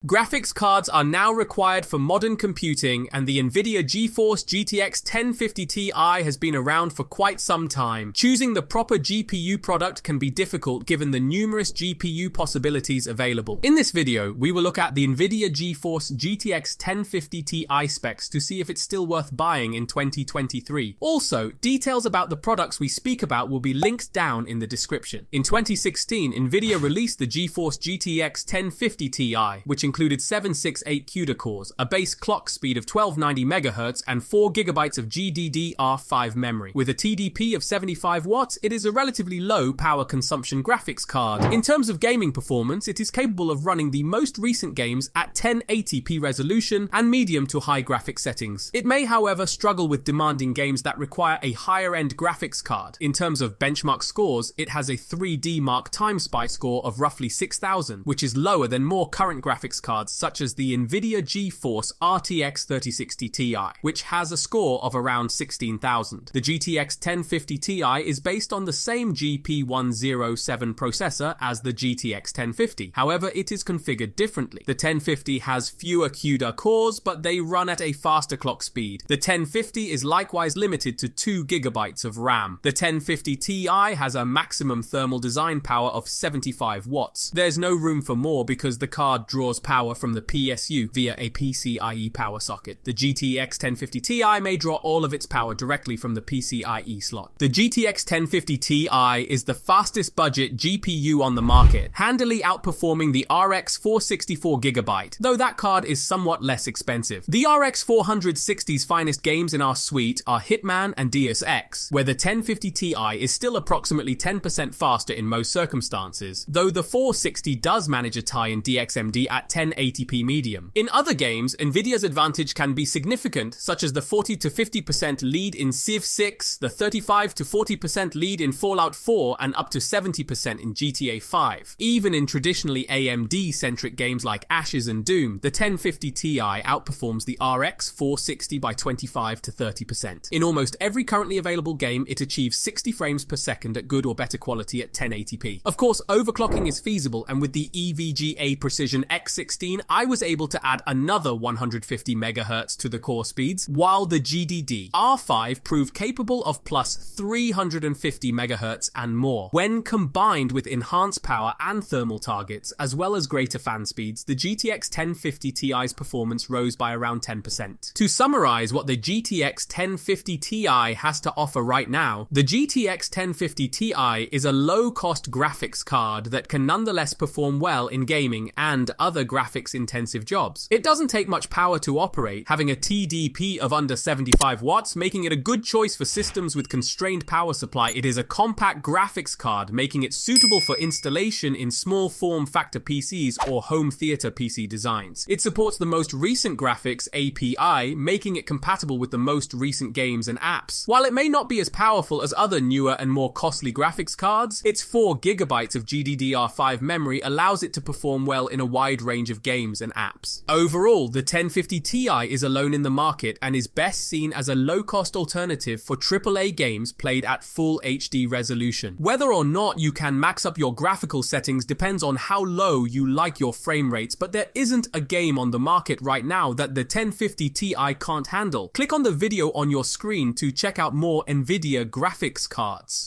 Graphics cards are now required for modern computing, and the Nvidia GeForce GTX 1050 Ti has been around for quite some time. Choosing the proper GPU product can be difficult given the numerous GPU possibilities available. In this video, we will look at the Nvidia GeForce GTX 1050 Ti specs to see if it's still worth buying in 2023. Also, details about the products we speak about will be linked down in the description. In 2016, Nvidia released the GeForce GTX 1050 Ti, which included 768 CUDA cores, a base clock speed of 1290 Megahertz, and 4 GB of GDDR5 memory. With a TDP of 75 watts, it is a relatively low power consumption graphics card. In terms of gaming performance, it is capable of running the most recent games at 1080p resolution and medium to high graphics settings. It may, however, struggle with demanding games that require a higher-end graphics card. In terms of benchmark scores, it has a 3D Mark Time Spy score of roughly 6000, which is lower than more current graphics cards such as the Nvidia GeForce RTX 3060 Ti, which has a score of around 16,000. The GTX 1050 Ti is based on the same GP107 processor as the GTX 1050. However, it is configured differently. The 1050 has fewer CUDA cores, but they run at a faster clock speed. The 1050 is likewise limited to 2 GB of RAM. The 1050 Ti has a maximum thermal design power of 75 watts. There's no room for more because the card draws power from the PSU via a PCIe power socket. The GTX 1050 Ti may draw all of its power directly from the PCIe slot. The GTX 1050 Ti is the fastest budget GPU on the market, handily outperforming the RX 464GB, though that card is somewhat less expensive. The RX 460's finest games in our suite are Hitman and Deus Ex, where the 1050 Ti is still approximately 10% faster in most circumstances, though the 460 does manage a tie in DXMD at 1080p medium. In other games, Nvidia's advantage can be significant, such as the 40 to 50% lead in Civ 6, the 35 to 40% lead in Fallout 4, and up to 70% in GTA 5. Even in traditionally AMD-centric games like Ashes and Doom, the 1050 Ti outperforms the RX 460 by 25 to 30%. In almost every currently available game, it achieves 60 frames per second at good or better quality at 1080p. Of course, overclocking is feasible, and with the EVGA Precision X16, I was able to add another 150 MHz to the core speeds, while the GDDR5 proved capable of plus 350 MHz and more. When combined with enhanced power and thermal targets, as well as greater fan speeds, the GTX 1050 Ti's performance rose by around 10%. To summarize what the GTX 1050 Ti has to offer right now, the GTX 1050 Ti is a low-cost graphics card that can nonetheless perform well in gaming and other graphics-intensive jobs. It doesn't take much power to operate, having a TDP of under 75 watts, making it a good choice for systems with constrained power supply. It is a compact graphics card, making it suitable for installation in small form factor PCs or home theater PC designs. It supports the most recent graphics API, making it compatible with the most recent games and apps. While it may not be as powerful as other newer and more costly graphics cards, its 4 GB of GDDR5 memory allows it to perform well in a wide range of games and apps. Overall, the 1050 Ti is alone in the market and is best seen as a low-cost alternative for AAA games played at full HD resolution. Whether or not you can max up your graphical settings depends on how low you like your frame rates, but there isn't a game on the market right now that the 1050 Ti can't handle. Click on the video on your screen to check out more Nvidia graphics cards.